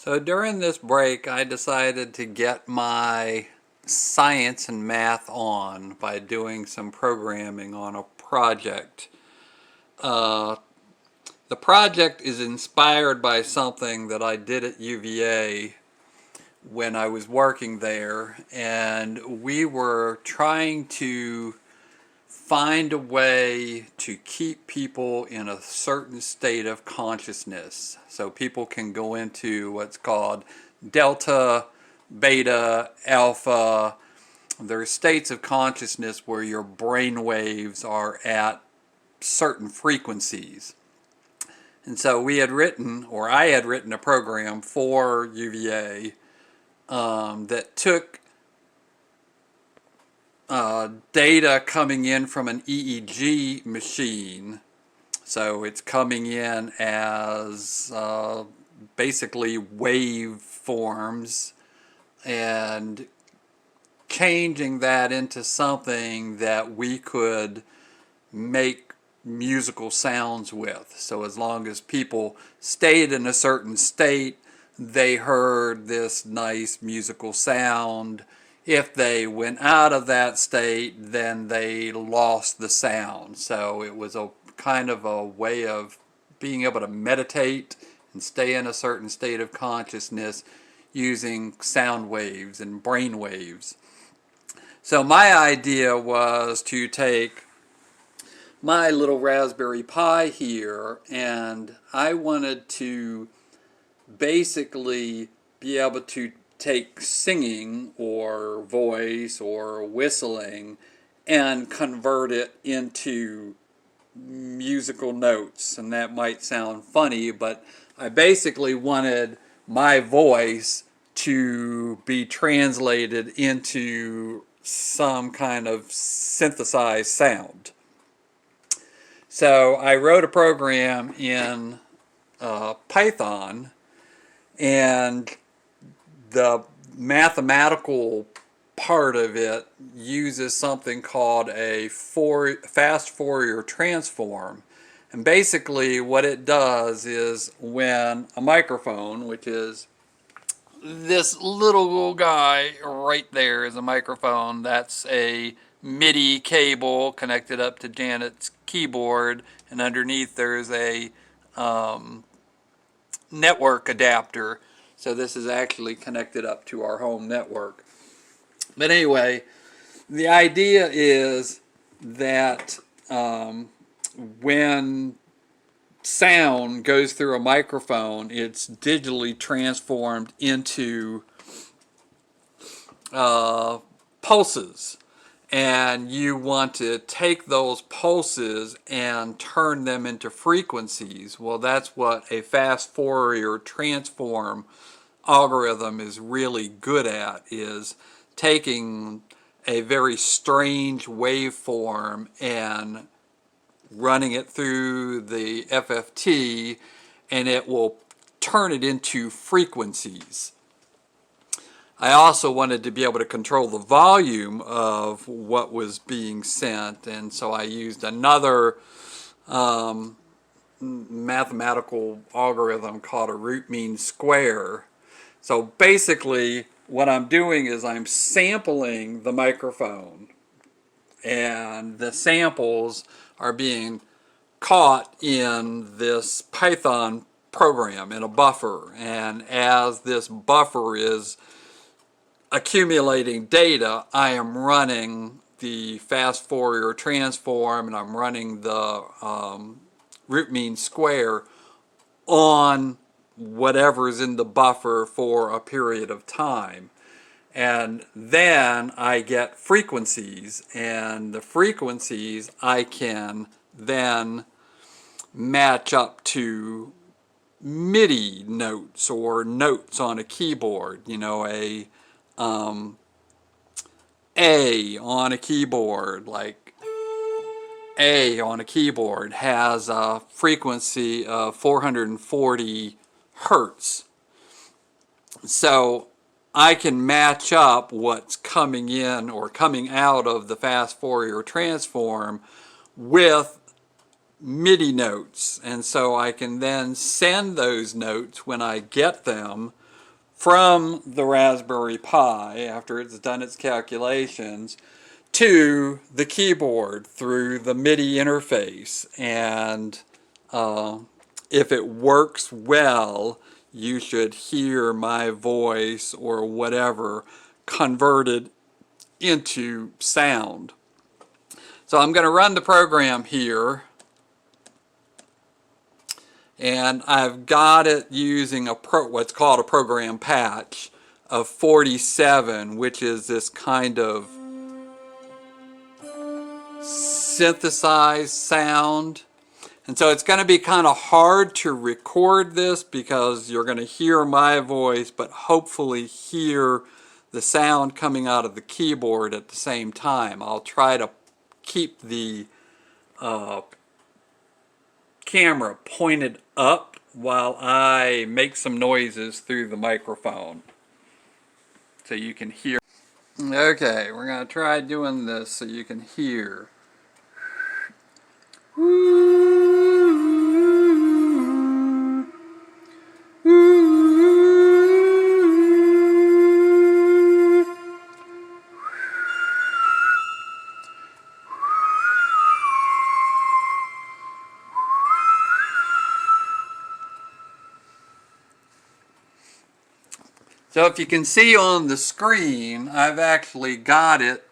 So during this break, I decided to get my science and math on by doing some programming on a project. Uh, the project is inspired by something that I did at UVA when I was working there, and we were trying to find a way to keep people in a certain state of consciousness so people can go into what's called delta, beta, alpha. There are states of consciousness where your brain waves are at certain frequencies. And so we had written, or I had written, a program for UVA that took data coming in from an EEG machine. So it's coming in as basically wave forms and changing that into something that we could make musical sounds with. So as long as people stayed in a certain state, they heard this nice musical sound. If they went out of that state, then they lost the sound. So it was a kind of a way of being able to meditate and stay in a certain state of consciousness using sound waves and brain waves. So my idea was to take my little Raspberry Pi here, and I wanted to basically be able to take singing or voice or whistling and convert it into musical notes. And that might sound funny, but I basically wanted my voice to be translated into some kind of synthesized sound. So I wrote a program in Python, and the mathematical part of it uses something called a fast Fourier transform. And basically what it does is when a microphone, which is this little guy right there is a microphone, that's a Midi cable connected up to Janet's keyboard, and underneath there's a network adapter. So this is actually connected up to our home network. But anyway, the idea is that when sound goes through a microphone, it's digitally transformed into pulses. And you want to take those pulses and turn them into frequencies. Well, that's what a fast Fourier transform algorithm is really good at, is taking a very strange waveform and running it through the FFT, and it will turn it into frequencies. I also wanted to be able to control the volume of what was being sent, and so I used another mathematical algorithm called a root mean square. So basically what I'm doing is I'm sampling the microphone, and the samples are being caught in this Python program in a buffer, and as this buffer is accumulating data, I am running the fast Fourier transform, and I'm running the root mean square on whatever's in the buffer for a period of time. And then I get frequencies, and the frequencies I can then match up to MIDI notes or notes on a keyboard. You know, A on a keyboard, like A on a keyboard, has a frequency of 440 hertz. So I can match up what's coming in or coming out of the fast Fourier transform with MIDI notes, and so I can then send those notes when I get them from the Raspberry Pi after it's done its calculations to the keyboard through the Midi interface. And if it works well, you should hear my voice or whatever converted into sound. So I'm going to run the program here, and I've got it using what's called a program patch of 47, which is this kind of synthesized sound. And so it's going to be kind of hard to record this because you're going to hear my voice, but hopefully hear the sound coming out of the keyboard at the same time. I'll try to keep the camera pointed up while I make some noises through the microphone so you can hear. Okay, we're going to try doing this so you can hear. So if you can see on the screen, I've actually got it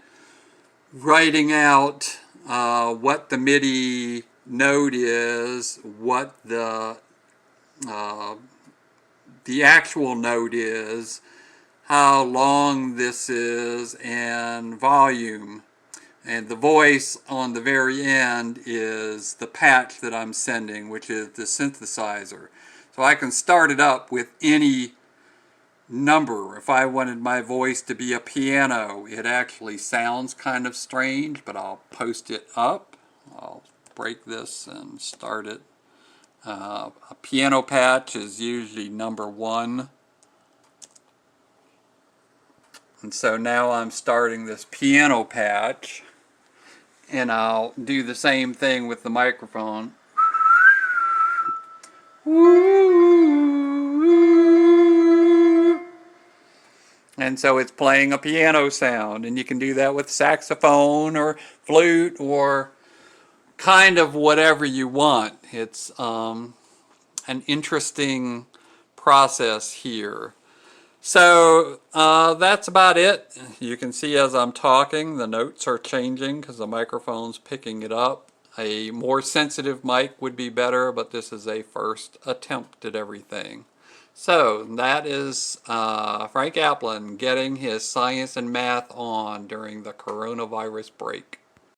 writing out what the MIDI note is, what the actual note is, how long this is, and volume. And the voice on the very end is the patch that I'm sending, which is the synthesizer. So I can start it up with any number. If I wanted my voice to be a piano, it actually sounds kind of strange, but I'll post it up. I'll break this and start it. A piano patch is usually number 1. And so now I'm starting this piano patch, and I'll do the same thing with the microphone. And so it's playing a piano sound, and you can do that with saxophone or flute or kind of whatever you want. It's an interesting process here. So that's about it. You can see as I'm talking, the notes are changing because the microphone's picking it up. A more sensitive mic would be better, but this is a first attempt at everything. So that is Frank Applin getting his science and math on during the coronavirus break.